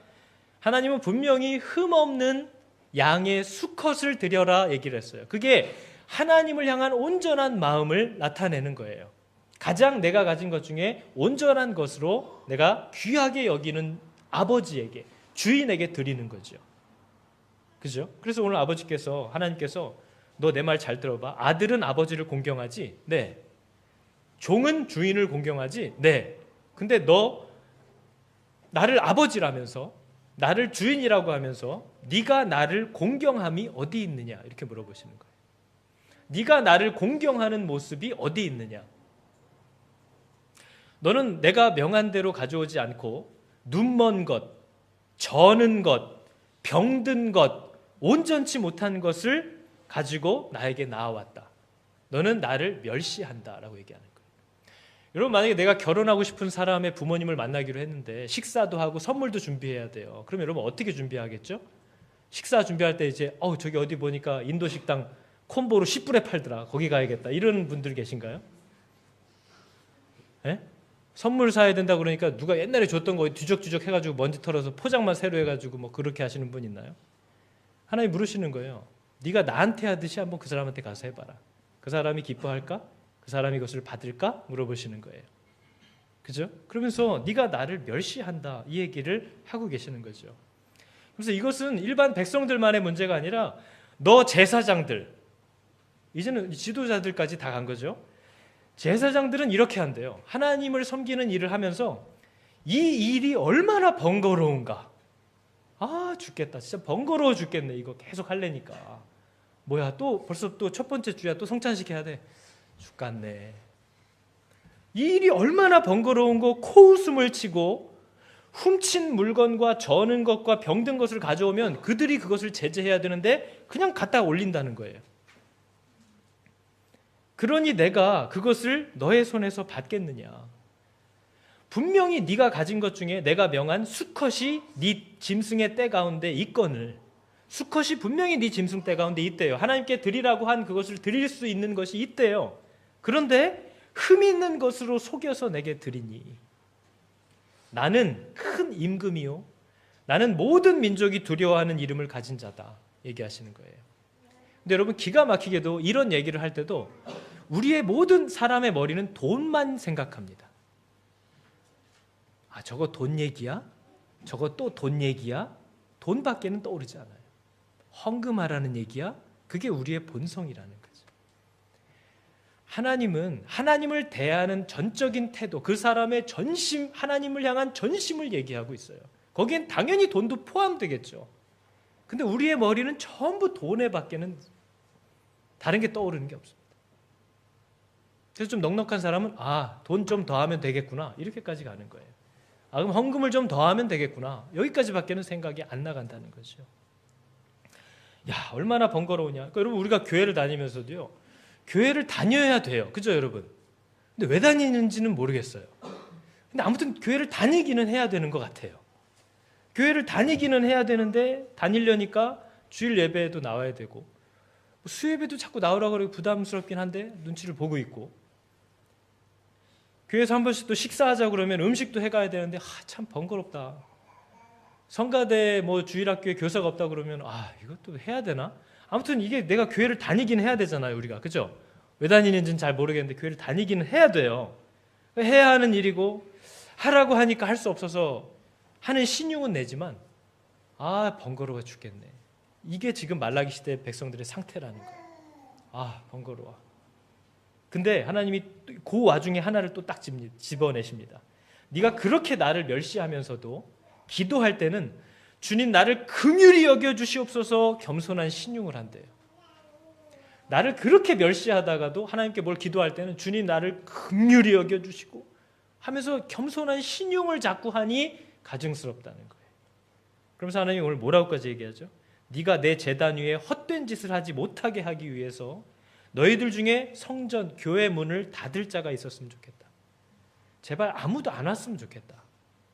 하나님은 분명히 흠없는 양의 수컷을 드려라 얘기를 했어요. 그게 하나님을 향한 온전한 마음을 나타내는 거예요. 가장 내가 가진 것 중에 온전한 것으로 내가 귀하게 여기는 아버지에게, 주인에게 드리는 거죠. 그죠? 그래서 오늘 아버지께서, 하나님께서 너 내 말 잘 들어봐. 아들은 아버지를 공경하지? 네. 종은 주인을 공경하지? 네. 근데 너 나를 아버지라면서, 나를 주인이라고 하면서 네가 나를 공경함이 어디 있느냐 이렇게 물어보시는 거예요. 네가 나를 공경하는 모습이 어디 있느냐? 너는 내가 명한 대로 가져오지 않고 눈먼 것, 저는 것, 병든 것, 온전치 못한 것을 가지고 나에게 나아왔다. 너는 나를 멸시한다라고 얘기하는 거예요. 여러분, 만약에 내가 결혼하고 싶은 사람의 부모님을 만나기로 했는데 식사도 하고 선물도 준비해야 돼요. 그럼 여러분 어떻게 준비하겠죠? 식사 준비할 때 이제 저기 어디 보니까 인도 식당 콤보로 10불에 팔더라. 거기 가야겠다. 이런 분들 계신가요? 네? 선물 사야 된다 그러니까 누가 옛날에 줬던 거 뒤적뒤적 해가지고 먼지 털어서 포장만 새로 해가지고 그렇게 하시는 분 있나요? 하나님 물으시는 거예요. 네가 나한테 하듯이 한번 그 사람한테 가서 해봐라. 그 사람이 기뻐할까? 그 사람이 그것을 받을까? 물어보시는 거예요. 그죠? 그러면서 네가 나를 멸시한다 이 얘기를 하고 계시는 거죠. 그래서 이것은 일반 백성들만의 문제가 아니라 너 제사장들, 이제는 지도자들까지 다 간 거죠. 제사장들은 이렇게 한대요. 하나님을 섬기는 일을 하면서 이 일이 얼마나 번거로운가. 죽겠다. 진짜 번거로워 죽겠네. 이거 계속 하려니까. 뭐야, 또 벌써 또 첫 번째 주야 또 성찬식 해야 돼. 죽겠네. 이 일이 얼마나 번거로운 거. 코웃음을 치고 훔친 물건과 저는 것과 병든 것을 가져오면 그들이 그것을 제재해야 되는데 그냥 갖다 올린다는 거예요. 그러니 내가 그것을 너의 손에서 받겠느냐. 분명히 네가 가진 것 중에 내가 명한 수컷이 네 짐승의 때 가운데 있거늘, 수컷이 분명히 네 짐승 때 가운데 있대요. 하나님께 드리라고 한 그것을 드릴 수 있는 것이 있대요. 그런데 흠 있는 것으로 속여서 내게 드리니 나는 큰 임금이요, 나는 모든 민족이 두려워하는 이름을 가진 자다 얘기하시는 거예요. 근데 여러분, 기가 막히게도 이런 얘기를 할 때도 우리의 모든 사람의 머리는 돈만 생각합니다. 저거 돈 얘기야? 저거 또 돈 얘기야? 돈밖에는 떠오르지 않아요. 헌금하라는 얘기야? 그게 우리의 본성이라는 거죠. 하나님은 하나님을 대하는 전적인 태도, 그 사람의 전심, 하나님을 향한 전심을 얘기하고 있어요. 거기엔 당연히 돈도 포함되겠죠. 근데 우리의 머리는 전부 돈에 밖에는 다른 게 떠오르는 게 없습니다. 그래서 좀 넉넉한 사람은 돈 좀 더 하면 되겠구나 이렇게까지 가는 거예요. 그럼 헌금을 좀 더 하면 되겠구나 여기까지밖에는 생각이 안 나간다는 거죠. 야, 얼마나 번거로우냐. 그러니까 여러분, 우리가 교회를 다니면서도요, 교회를 다녀야 돼요. 그죠, 여러분? 근데 왜 다니는지는 모르겠어요. 근데 아무튼 교회를 다니기는 해야 되는 것 같아요. 교회를 다니기는 해야 되는데 다니려니까 주일 예배에도 나와야 되고 수예배도 자꾸 나오라고 그러고 부담스럽긴 한데 눈치를 보고 있고, 교회에서 한 번씩 또 식사하자고 그러면 음식도 해가야 되는데 참 번거롭다. 성가대 주일학교에 교사가 없다 그러면 이것도 해야 되나? 아무튼 이게 내가 교회를 다니긴 해야 되잖아요, 우리가. 그죠? 왜 다니는지는 잘 모르겠는데 교회를 다니기는 해야 돼요. 해야 하는 일이고 하라고 하니까 할 수 없어서 하는 신용은 내지만 번거로워 죽겠네. 이게 지금 말라기 시대 백성들의 상태라는 거예요. 번거로워. 근데 하나님이 그 와중에 하나를 또 딱 집어내십니다. 네가 그렇게 나를 멸시하면서도 기도할 때는 주님 나를 긍휼히 여겨주시옵소서 겸손한 신용을 한대요. 나를 그렇게 멸시하다가도 하나님께 뭘 기도할 때는 주님 나를 긍휼히 여겨주시고 하면서 겸손한 신용을 자꾸 하니 가증스럽다는 거예요. 그러면서 하나님이 오늘 뭐라고까지 얘기하죠? 네가 내 제단 위에 헛된 짓을 하지 못하게 하기 위해서 너희들 중에 성전, 교회 문을 닫을 자가 있었으면 좋겠다. 제발 아무도 안 왔으면 좋겠다.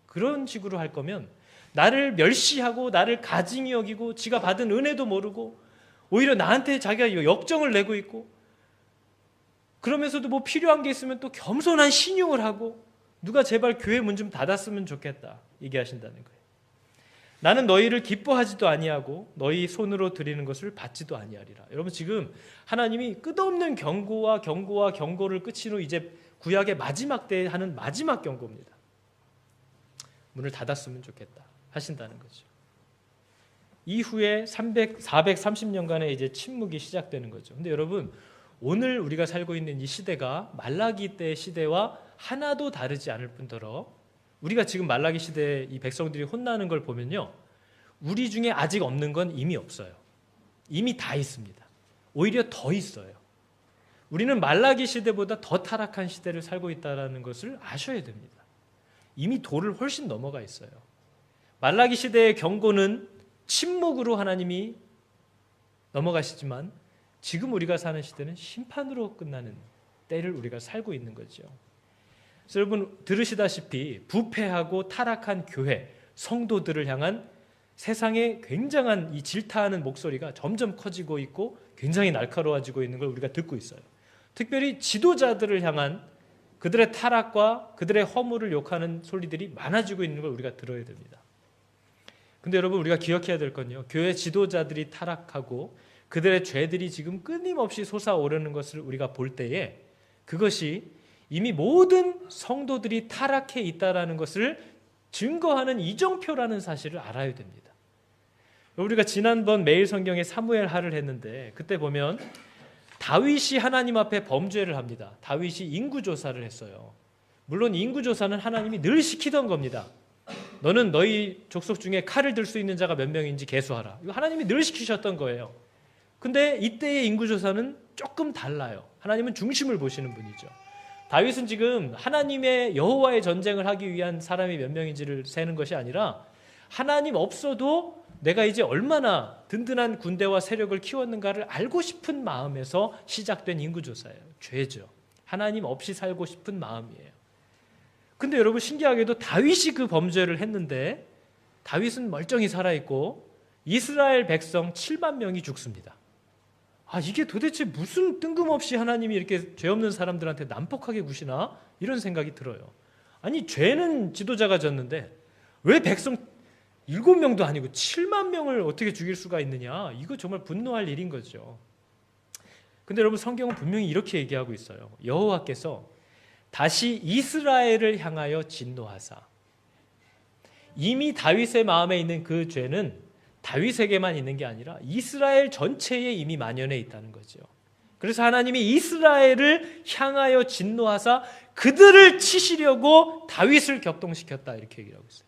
그런 식으로 할 거면 나를 멸시하고 나를 가증히 여기고 지가 받은 은혜도 모르고 오히려 나한테 자기가 역정을 내고 있고 그러면서도 필요한 게 있으면 또 겸손한 신용을 하고 누가 제발 교회 문 좀 닫았으면 좋겠다 얘기하신다는 거예요. 나는 너희를 기뻐하지도 아니하고 너희 손으로 드리는 것을 받지도 아니하리라. 여러분, 지금 하나님이 끝없는 경고를 끝인 후 이제 구약의 마지막 때에 하는 마지막 경고입니다. 문을 닫았으면 좋겠다 하신다는 거죠. 이후에 430년간의 이제 침묵이 시작되는 거죠. 근데 여러분, 오늘 우리가 살고 있는 이 시대가 말라기 때의 시대와 하나도 다르지 않을 뿐더러 우리가 지금 말라기 시대에 이 백성들이 혼나는 걸 보면요, 우리 중에 아직 없는 건 이미 없어요. 이미 다 있습니다. 오히려 더 있어요. 우리는 말라기 시대보다 더 타락한 시대를 살고 있다는 것을 아셔야 됩니다. 이미 도를 훨씬 넘어가 있어요. 말라기 시대의 경고는 침묵으로 하나님이 넘어가시지만 지금 우리가 사는 시대는 심판으로 끝나는 때를 우리가 살고 있는 거죠. 그래서 여러분 들으시다시피 부패하고 타락한 교회, 성도들을 향한 세상의 굉장한 이 질타하는 목소리가 점점 커지고 있고 굉장히 날카로워지고 있는 걸 우리가 듣고 있어요. 특별히 지도자들을 향한 그들의 타락과 그들의 허물을 욕하는 소리들이 많아지고 있는 걸 우리가 들어야 됩니다. 근데 여러분, 우리가 기억해야 될 건요, 교회 지도자들이 타락하고 그들의 죄들이 지금 끊임없이 솟아오르는 것을 우리가 볼 때에 그것이 이미 모든 성도들이 타락해 있다는 것을 증거하는 이정표라는 사실을 알아야 됩니다. 우리가 지난번 매일 성경에 사무엘하를 했는데 그때 보면 다윗이 하나님 앞에 범죄를 합니다. 다윗이 인구조사를 했어요. 물론 인구조사는 하나님이 늘 시키던 겁니다. 너는 너희 족속 중에 칼을 들 수 있는 자가 몇 명인지 계수하라. 이거 하나님이 늘 시키셨던 거예요. 근데 이때의 인구조사는 조금 달라요. 하나님은 중심을 보시는 분이죠. 다윗은 지금 하나님의 여호와의 전쟁을 하기 위한 사람이 몇 명인지를 세는 것이 아니라 하나님 없어도 내가 이제 얼마나 든든한 군대와 세력을 키웠는가를 알고 싶은 마음에서 시작된 인구조사예요. 죄죠. 하나님 없이 살고 싶은 마음이에요. 근데 여러분, 신기하게도 다윗이 그 범죄를 했는데 다윗은 멀쩡히 살아있고 이스라엘 백성 7만 명이 죽습니다. 이게 도대체 무슨 뜬금없이 하나님이 이렇게 죄 없는 사람들한테 난폭하게 구시나? 이런 생각이 들어요. 아니, 죄는 지도자가 졌는데 왜 백성 7명도 아니고 7만 명을 어떻게 죽일 수가 있느냐? 이거 정말 분노할 일인 거죠. 근데 여러분, 성경은 분명히 이렇게 얘기하고 있어요. 여호와께서 다시 이스라엘을 향하여 진노하사, 이미 다윗의 마음에 있는 그 죄는 다윗에게만 있는 게 아니라 이스라엘 전체에 이미 만연해 있다는 거죠. 그래서 하나님이 이스라엘을 향하여 진노하사 그들을 치시려고 다윗을 격동시켰다, 이렇게 얘기하고 있어요.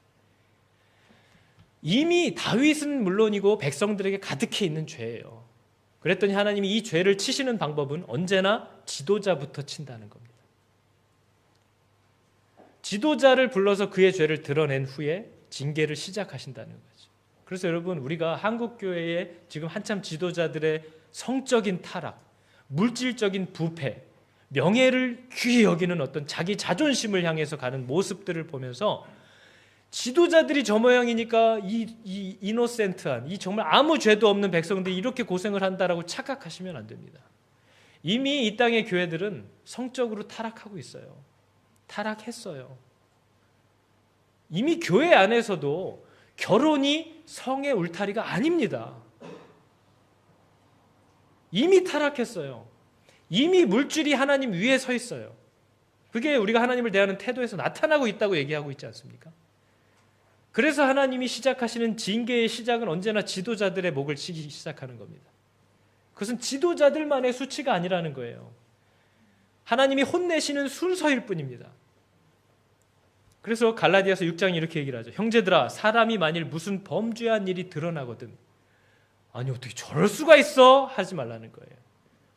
이미 다윗은 물론이고 백성들에게 가득해 있는 죄예요. 그랬더니 하나님이 이 죄를 치시는 방법은 언제나 지도자부터 친다는 겁니다. 지도자를 불러서 그의 죄를 드러낸 후에 징계를 시작하신다는 거죠. 그래서 여러분, 우리가 한국교회에 지금 한참 지도자들의 성적인 타락, 물질적인 부패, 명예를 귀히 여기는 어떤 자기 자존심을 향해서 가는 모습들을 보면서 지도자들이 저 모양이니까 이 이노센트한, 이 정말 아무 죄도 없는 백성들이 이렇게 고생을 한다라고 착각하시면 안 됩니다. 이미 이 땅의 교회들은 성적으로 타락하고 있어요. 타락했어요. 이미 교회 안에서도 결혼이 성의 울타리가 아닙니다. 이미 타락했어요. 이미 물질이 하나님 위에 서 있어요. 그게 우리가 하나님을 대하는 태도에서 나타나고 있다고 얘기하고 있지 않습니까? 그래서 하나님이 시작하시는 징계의 시작은 언제나 지도자들의 목을 치기 시작하는 겁니다. 그것은 지도자들만의 수치가 아니라는 거예요. 하나님이 혼내시는 순서일 뿐입니다. 그래서 갈라디아서 6장이 이렇게 얘기를 하죠. 형제들아, 사람이 만일 무슨 범죄한 일이 드러나거든, 아니 어떻게 저럴 수가 있어? 하지 말라는 거예요.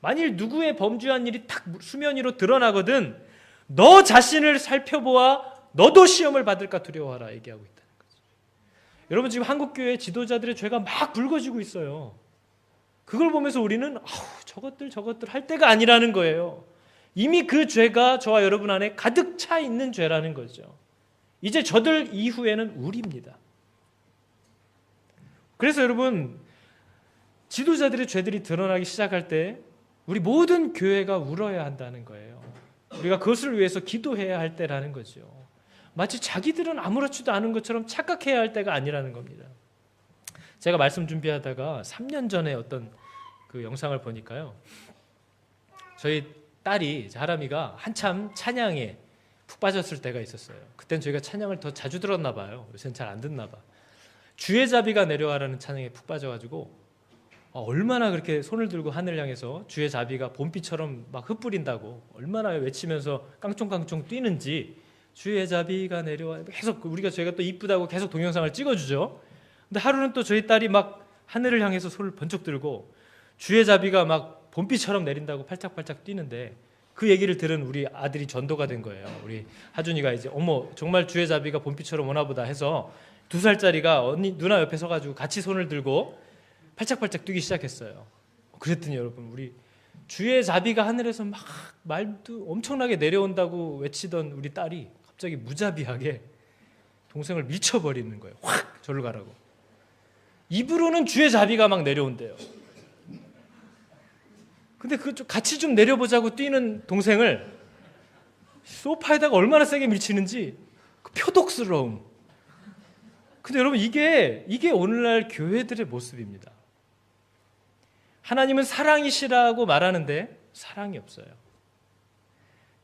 만일 누구의 범죄한 일이 딱 수면 위로 드러나거든, 너 자신을 살펴보아 너도 시험을 받을까 두려워하라 얘기하고 있다는 거죠. 여러분, 지금 한국교회 지도자들의 죄가 막 불거지고 있어요. 그걸 보면서 우리는 저것들 할 때가 아니라는 거예요. 이미 그 죄가 저와 여러분 안에 가득 차 있는 죄라는 거죠. 이제 저들 이후에는 우리입니다. 그래서 여러분, 지도자들의 죄들이 드러나기 시작할 때 우리 모든 교회가 울어야 한다는 거예요. 우리가 그것을 위해서 기도해야 할 때라는 거죠. 마치 자기들은 아무렇지도 않은 것처럼 착각해야 할 때가 아니라는 겁니다. 제가 말씀 준비하다가 3년 전에 어떤 그 영상을 보니까요, 저희 딸이, 하람이가 한참 찬양에 푹 빠졌을 때가 있었어요. 그땐 저희가 찬양을 더 자주 들었나 봐요. 요새는 잘 안 듣나 봐. 주의 자비가 내려와라는 찬양에 푹 빠져가지고 얼마나 그렇게 손을 들고 하늘을 향해서 주의 자비가 봄비처럼 막 흩뿌린다고 얼마나 외치면서 깡총깡총 뛰는지, 주의 자비가 내려와, 계속 저희가 또 이쁘다고 계속 동영상을 찍어주죠. 근데 하루는 또 저희 딸이 막 하늘을 향해서 손을 번쩍 들고 주의 자비가 막 봄비처럼 내린다고 팔짝팔짝 뛰는데, 그 얘기를 들은 우리 아들이 전도가 된 거예요. 우리 하준이가 이제 어머 정말 주의 자비가 봄비처럼 오나 보다 해서 2살짜리가 언니 누나 옆에 서가지고 같이 손을 들고 팔짝팔짝 뛰기 시작했어요. 그랬더니 여러분, 우리 주의 자비가 하늘에서 막 말도 엄청나게 내려온다고 외치던 우리 딸이 갑자기 무자비하게 동생을 밀쳐버리는 거예요. 확 저를 가라고. 입으로는 주의 자비가 막 내려온대요. 근데 같이 좀 내려보자고 뛰는 동생을 소파에다가 얼마나 세게 밀치는지 그 표독스러움. 근데 여러분, 이게 오늘날 교회들의 모습입니다. 하나님은 사랑이시라고 말하는데 사랑이 없어요.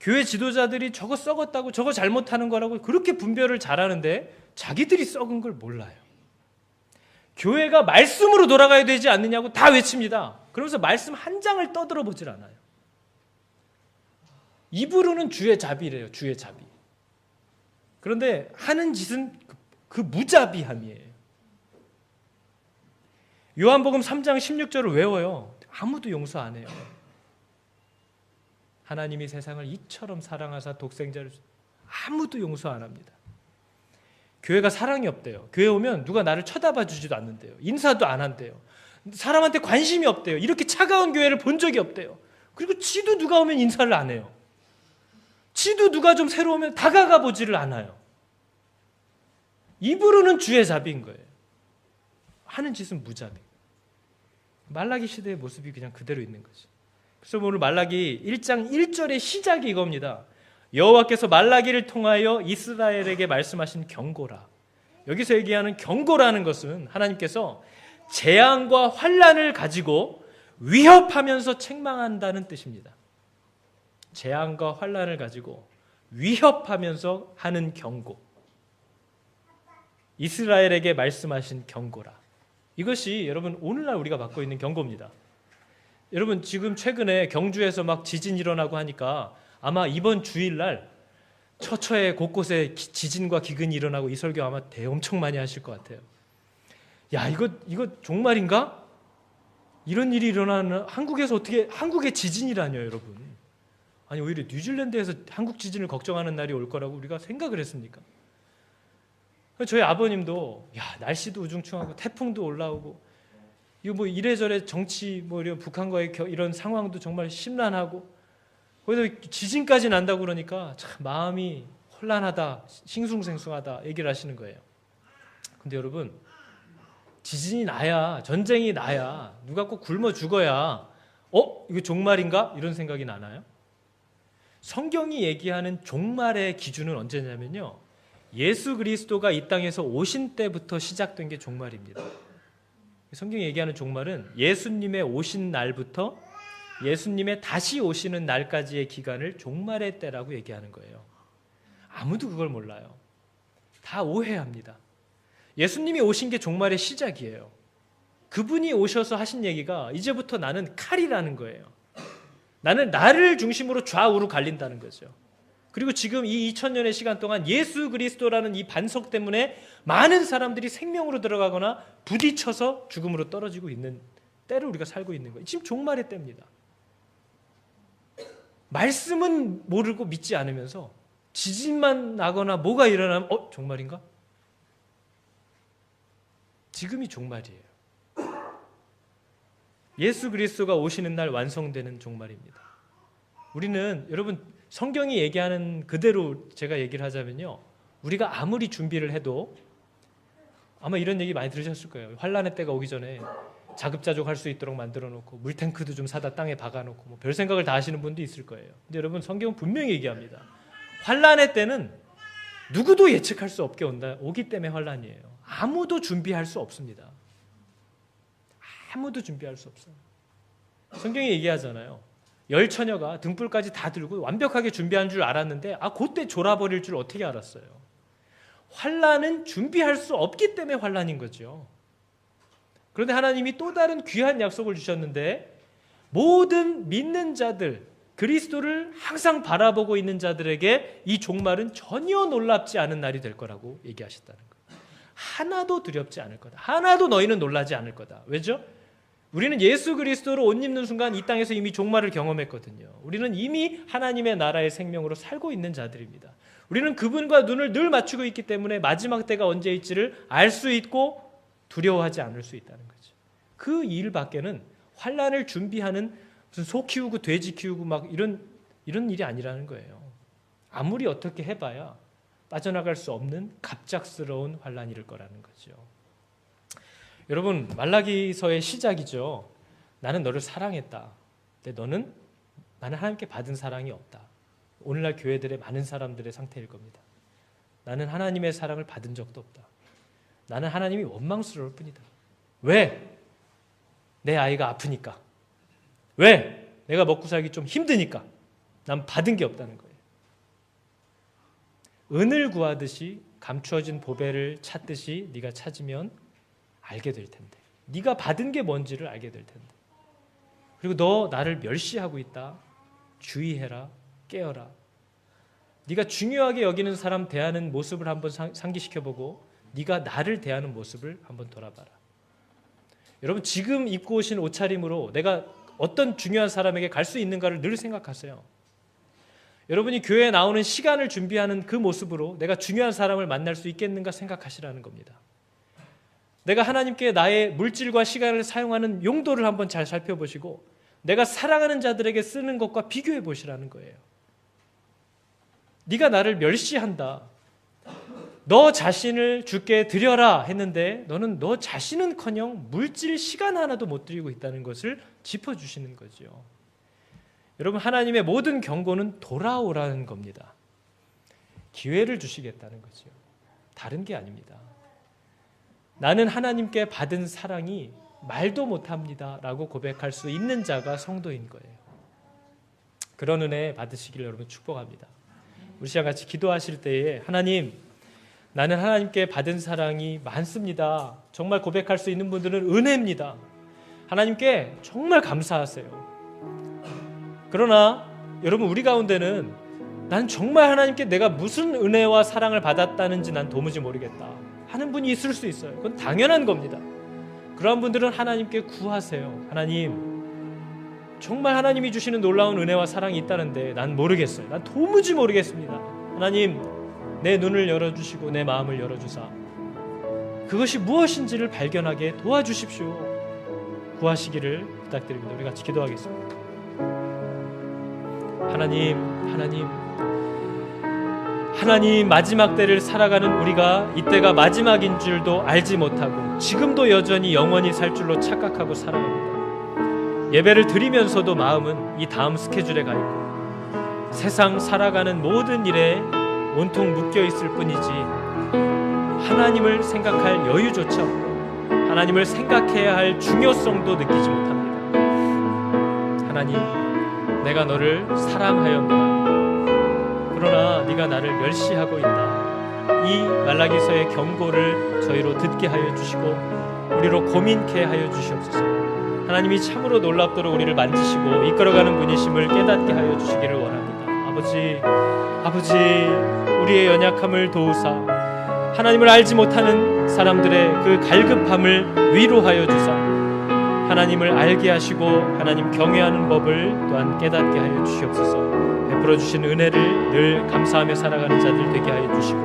교회 지도자들이 저거 썩었다고, 저거 잘못하는 거라고 그렇게 분별을 잘하는데 자기들이 썩은 걸 몰라요. 교회가 말씀으로 돌아가야 되지 않느냐고 다 외칩니다. 그러면서 말씀 한 장을 떠들어 보질 않아요. 입으로는 주의 자비래요. 주의 자비. 그런데 하는 짓은 그 무자비함이에요. 요한복음 3장 16절을 외워요. 아무도 용서 안 해요. 하나님이 세상을 이처럼 사랑하사 독생자를, 아무도 용서 안 합니다. 교회가 사랑이 없대요. 교회 오면 누가 나를 쳐다봐 주지도 않는데요. 인사도 안 한대요. 사람한테 관심이 없대요. 이렇게 차가운 교회를 본 적이 없대요. 그리고 지도 누가 오면 인사를 안 해요. 지도 누가 좀 새로 오면 다가가 보지를 않아요. 입으로는 주의 자비인 거예요. 하는 짓은 무자비. 말라기 시대의 모습이 그냥 그대로 있는 거죠. 그래서 오늘 말라기 1장 1절의 시작이 이겁니다. 여호와께서 말라기를 통하여 이스라엘에게 말씀하신 경고라. 여기서 얘기하는 경고라는 것은 하나님께서 재앙과 환난을 가지고 위협하면서 책망한다는 뜻입니다. 재앙과 환난을 가지고 위협하면서 하는 경고. 이스라엘에게 말씀하신 경고라. 이것이 여러분 오늘날 우리가 받고 있는 경고입니다. 여러분, 지금 최근에 경주에서 막 지진 일어나고 하니까 아마 이번 주일날 처처에 곳곳에 지진과 기근이 일어나고 이 설교 아마 엄청 많이 하실 것 같아요. 야, 이거 종말인가? 이런 일이 일어나는 한국에서 어떻게 한국의 지진이라뇨, 여러분. 아니, 오히려 뉴질랜드에서 한국 지진을 걱정하는 날이 올 거라고 우리가 생각을 했습니까? 저희 아버님도 야, 날씨도 우중충하고 태풍도 올라오고 이거 뭐 이래저래 정치 뭐 이런 북한과의 이런 상황도 정말 심란하고 거기서 지진까지 난다고 그러니까 참 마음이 혼란하다, 싱숭생숭하다 얘기를 하시는 거예요. 근데 여러분, 지진이 나야, 전쟁이 나야, 누가 꼭 굶어 죽어야 이거 종말인가? 이런 생각이 나나요? 성경이 얘기하는 종말의 기준은 언제냐면요, 예수 그리스도가 이 땅에서 오신 때부터 시작된 게 종말입니다. 성경이 얘기하는 종말은 예수님의 오신 날부터 예수님의 다시 오시는 날까지의 기간을 종말의 때라고 얘기하는 거예요. 아무도 그걸 몰라요. 다 오해합니다. 예수님이 오신 게 종말의 시작이에요. 그분이 오셔서 하신 얘기가 이제부터 나는 칼이라는 거예요. 나는 나를 중심으로 좌우로 갈린다는 거죠. 그리고 지금 이 2000년의 시간 동안 예수 그리스도라는 이 반석 때문에 많은 사람들이 생명으로 들어가거나 부딪혀서 죽음으로 떨어지고 있는 때를 우리가 살고 있는 거예요. 지금 종말의 때입니다. 말씀은 모르고 믿지 않으면서 지진만 나거나 뭐가 일어나면 종말인가? 지금이 종말이에요. 예수 그리스도가 오시는 날 완성되는 종말입니다. 우리는 여러분 성경이 얘기하는 그대로 제가 얘기를 하자면요, 우리가 아무리 준비를 해도 아마 이런 얘기 많이 들으셨을 거예요. 환란의 때가 오기 전에 자급자족 할 수 있도록 만들어 놓고 물탱크도 좀 사다 땅에 박아 놓고 뭐 별 생각을 다 하시는 분도 있을 거예요. 근데 여러분, 성경은 분명히 얘기합니다. 환란의 때는 누구도 예측할 수 없게 오기 때문에 환란이에요. 아무도 준비할 수 없습니다. 아무도 준비할 수 없어요. 성경이 얘기하잖아요. 열 처녀가 등불까지 다 들고 완벽하게 준비한 줄 알았는데 그때 졸아버릴 줄 어떻게 알았어요? 환란은 준비할 수 없기 때문에 환란인 거죠. 그런데 하나님이 또 다른 귀한 약속을 주셨는데, 모든 믿는 자들, 그리스도를 항상 바라보고 있는 자들에게 이 종말은 전혀 놀랍지 않은 날이 될 거라고 얘기하셨다는 거예요. 하나도 두렵지 않을 거다. 하나도 너희는 놀라지 않을 거다. 왜죠? 우리는 예수 그리스도로 옷 입는 순간 이 땅에서 이미 종말을 경험했거든요. 우리는 이미 하나님의 나라의 생명으로 살고 있는 자들입니다. 우리는 그분과 눈을 늘 맞추고 있기 때문에 마지막 때가 언제일지를 알 수 있고 두려워하지 않을 수 있다는 거죠. 그 일 밖에는 환란을 준비하는 무슨 소 키우고 돼지 키우고 막 이런 일이 아니라는 거예요. 아무리 어떻게 해봐야 빠져나갈 수 없는 갑작스러운 환란이 일 거라는 거죠. 여러분, 말라기서의 시작이죠. 나는 너를 사랑했다. 근데 나는 하나님께 받은 사랑이 없다. 오늘날 교회들의 많은 사람들의 상태일 겁니다. 나는 하나님의 사랑을 받은 적도 없다. 나는 하나님이 원망스러울 뿐이다. 왜? 내 아이가 아프니까. 왜? 내가 먹고 살기 좀 힘드니까. 난 받은 게 없다는 거예요. 은을 구하듯이 감추어진 보배를 찾듯이 네가 찾으면 알게 될 텐데, 네가 받은 게 뭔지를 알게 될 텐데, 그리고 너 나를 멸시하고 있다. 주의해라. 깨어라. 네가 중요하게 여기는 사람 대하는 모습을 한번 상기시켜보고 네가 나를 대하는 모습을 한번 돌아봐라. 여러분, 지금 입고 오신 옷차림으로 내가 어떤 중요한 사람에게 갈 수 있는가를 늘 생각하세요. 여러분이 교회에 나오는 시간을 준비하는 그 모습으로 내가 중요한 사람을 만날 수 있겠는가 생각하시라는 겁니다. 내가 하나님께 나의 물질과 시간을 사용하는 용도를 한번 잘 살펴보시고 내가 사랑하는 자들에게 쓰는 것과 비교해 보시라는 거예요. 네가 나를 멸시한다. 너 자신을 주께 드려라 했는데 너는 너 자신은커녕 물질 시간 하나도 못 드리고 있다는 것을 짚어주시는 거죠. 여러분, 하나님의 모든 경고는 돌아오라는 겁니다. 기회를 주시겠다는 거죠. 다른 게 아닙니다. 나는 하나님께 받은 사랑이 말도 못합니다 라고 고백할 수 있는 자가 성도인 거예요. 그런 은혜 받으시기를 여러분 축복합니다. 우리 시간 같이 기도하실 때에 하나님, 나는 하나님께 받은 사랑이 많습니다. 정말 고백할 수 있는 분들은 은혜입니다. 하나님께 정말 감사하세요. 그러나 여러분, 우리 가운데는 난 정말 하나님께 내가 무슨 은혜와 사랑을 받았다는지 난 도무지 모르겠다 하는 분이 있을 수 있어요. 그건 당연한 겁니다. 그러한 분들은 하나님께 구하세요. 하나님, 정말 하나님이 주시는 놀라운 은혜와 사랑이 있다는데 난 모르겠어요. 난 도무지 모르겠습니다. 하나님, 내 눈을 열어주시고 내 마음을 열어주사 그것이 무엇인지를 발견하게 도와주십시오. 구하시기를 부탁드립니다. 우리 같이 기도하겠습니다. 하나님, 마지막 때를 살아가는 우리가 이때가 마지막인 줄도 알지 못하고 지금도 여전히 영원히 살 줄로 착각하고 살아갑니다. 예배를 드리면서도 마음은 이 다음 스케줄에 가 있고 세상 살아가는 모든 일에 온통 묶여 있을 뿐이지 하나님을 생각할 여유조차 없고 하나님을 생각해야 할 중요성도 느끼지 못합니다. 하나님, 내가 너를 사랑하였노라. 그러나 네가 나를 멸시하고 있다. 이 말라기서의 경고를 저희로 듣게 하여 주시고 우리로 고민케 하여 주시옵소서. 하나님이 참으로 놀랍도록 우리를 만지시고 이끌어가는 분이심을 깨닫게 하여 주시기를 원합니다. 아버지, 우리의 연약함을 도우사 하나님을 알지 못하는 사람들의 그 갈급함을 위로하여 주사 하나님을 알게 하시고 하나님 경외하는 법을 또한 깨닫게 하여 주시옵소서. 베풀어 주신 은혜를 늘 감사하며 살아가는 자들 되게 하여 주시고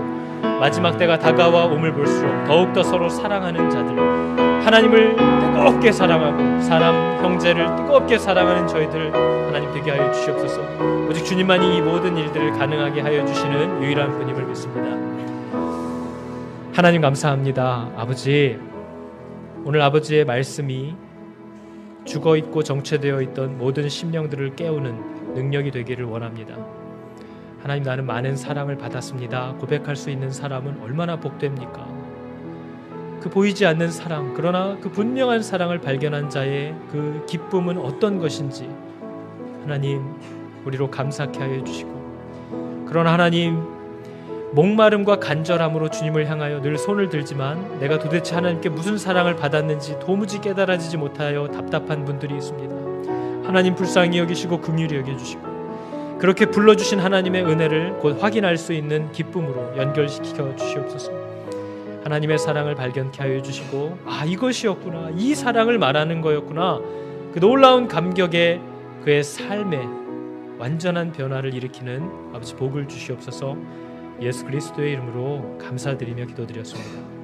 마지막 때가 다가와 오물 볼수록 더욱더 서로 사랑하는 자들, 하나님을 뜨겁게 사랑하고 사람 형제를 뜨겁게 사랑하는 저희들 하나님 되게 하여 주시옵소서. 오직 주님만이 이 모든 일들을 가능하게 하여 주시는 유일한 분임을 믿습니다. 하나님 감사합니다. 아버지, 오늘 아버지의 말씀이 죽어있고 정체되어 있던 모든 심령들을 깨우는 능력이 되기를 원합니다. 하나님, 나는 많은 사랑을 받았습니다. 고백할 수 있는 사람은 얼마나 복됩니까? 그 보이지 않는 사랑, 그러나 그 분명한 사랑을 발견한 자의 그 기쁨은 어떤 것인지 하나님 우리로 감사케 하여 주시고, 그러나 하나님 목마름과 간절함으로 주님을 향하여 늘 손을 들지만 내가 도대체 하나님께 무슨 사랑을 받았는지 도무지 깨달아지지 못하여 답답한 분들이 있습니다. 하나님 불쌍히 여기시고 긍휼히 여겨주시고 그렇게 불러주신 하나님의 은혜를 곧 확인할 수 있는 기쁨으로 연결시켜 주시옵소서. 하나님의 사랑을 발견케 하여 주시고 이것이었구나, 이 사랑을 말하는 거였구나, 그 놀라운 감격에 그의 삶에 완전한 변화를 일으키는 아버지 복을 주시옵소서. 예수 그리스도의 이름으로 감사드리며 기도드렸습니다.